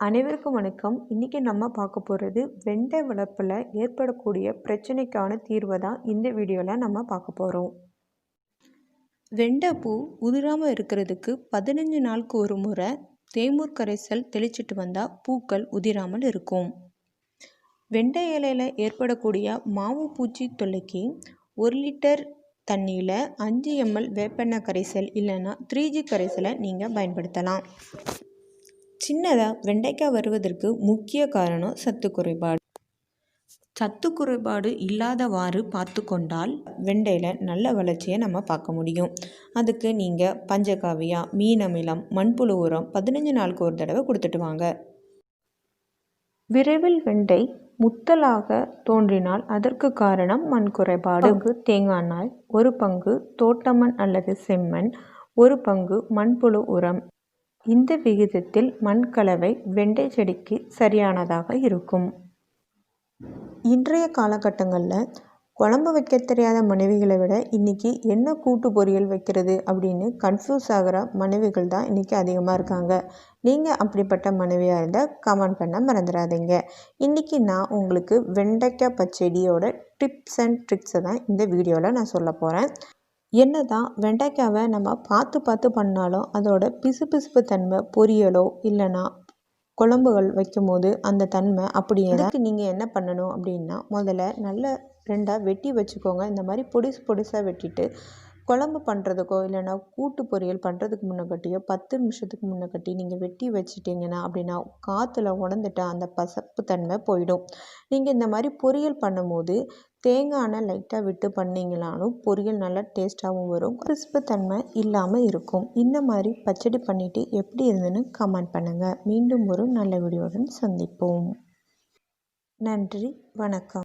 அனைவருக்கும் வணக்கம். இன்றைக்கி நம்ம பார்க்க போகிறது வெண்டை வளர்ப்பில் ஏற்படக்கூடிய பிரச்சனைக்கான தீர்வை தான் இந்த வீடியோவில் நம்ம பார்க்க போகிறோம். வெண்டைப்பூ உதிராமல் இருக்கிறதுக்கு 15 நாளுக்கு ஒரு முறை தேமூர் கரைசல் தெளிச்சிட்டு வந்தால் பூக்கள் உதிராமல் இருக்கும். வெண்டை இலையில் ஏற்படக்கூடிய மாவு பூச்சி தொல்லைக்கு 1 லிட்டர் தண்ணியில் 5 ml வேப்பெண்ணெய் கரைசல் இல்லைன்னா 3G கரைசலை நீங்கள் பயன்படுத்தலாம். சின்னதாக வெண்டைக்காய் வருவதற்கு முக்கிய காரணம் சத்து குறைபாடு. சத்து குறைபாடு இல்லாதவாறு பார்த்து கொண்டால் வெண்டையில் நல்ல வளர்ச்சியை நம்ம பார்க்க முடியும். அதுக்கு நீங்கள் பஞ்சகாவியா, மீன் அமிலம், மண்புழு உரம் 15 நாளுக்கு ஒரு தடவை கொடுத்துட்டு வாங்க. விரைவில் வெண்டை முத்தலாக தோன்றினால் அதற்கு காரணம் மண் குறைபாடு. தேங்காய் எண்ணெய் 1 பங்கு, தோட்டமண் அல்லது செம்மண் 1 பங்கு, மண்புழு உரம். இந்த விகிதத்தில் மண் கலவை வெண்டை செடிக்கு சரியானதாக இருக்கும். இன்றைய காலகட்டங்களில் குழம்பு வைக்க தெரியாத மனைவிகளை விட இன்றைக்கி என்ன கூட்டு பொரியல் வைக்கிறது அப்படின்னு கன்ஃபியூஸ் ஆகிற மனைவிகள் தான் இன்றைக்கி அதிகமாக இருக்காங்க. நீங்கள் அப்படிப்பட்ட மனைவியாக இருந்தால் கமெண்ட் பண்ண மறந்துடாதீங்க. இன்றைக்கி நான் உங்களுக்கு வெண்டைக்காய் பச்சடியோட டிப்ஸ் அண்ட் ட்ரிக்ஸை தான் இந்த வீடியோவில் நான் சொல்ல போகிறேன். என்ன தான் வெண்டைக்காவை நம்ம பார்த்து பண்ணாலும் அதோட பிசுபிசுப்பு தன்மை பொரியலோ இல்லைன்னா குழம்புகள் வைக்கும் போது அந்த தன்மை அப்படியே தான். நீங்கள் என்ன பண்ணணும் அப்படின்னா, முதல்ல நல்ல 2ஆக வெட்டி வச்சுக்கோங்க. இந்த மாதிரி பொடிசாக வெட்டிட்டு குழம்பு பண்ணுறதுக்கோ இல்லைன்னா கூட்டு பொரியல் பண்ணுறதுக்கு முன்னக்கட்டியோ 10 நிமிஷத்துக்கு முன்னக்கட்டி நீங்கள் வெட்டி வச்சிட்டிங்கன்னா அப்படின்னா காற்றுல உணர்ந்துட்டு அந்த பசப்பு தன்மை போயிடும். நீங்கள் இந்த மாதிரி பொரியல் பண்ணும்போது தேங்காய் எண்ணெய் லைட்டாக விட்டு பண்ணிங்கனாலும் பொரியல் நல்லா டேஸ்ட்டாகவும் வரும், கிறிஸ்பு தன்மை இல்லாமல் இருக்கும். இந்த மாதிரி பச்சடி பண்ணிவிட்டு எப்படி இருந்துன்னு கமெண்ட் பண்ணுங்கள். மீண்டும் ஒரு நல்ல வீடியோவுடன் சந்திப்போம். நன்றி, வணக்கம்.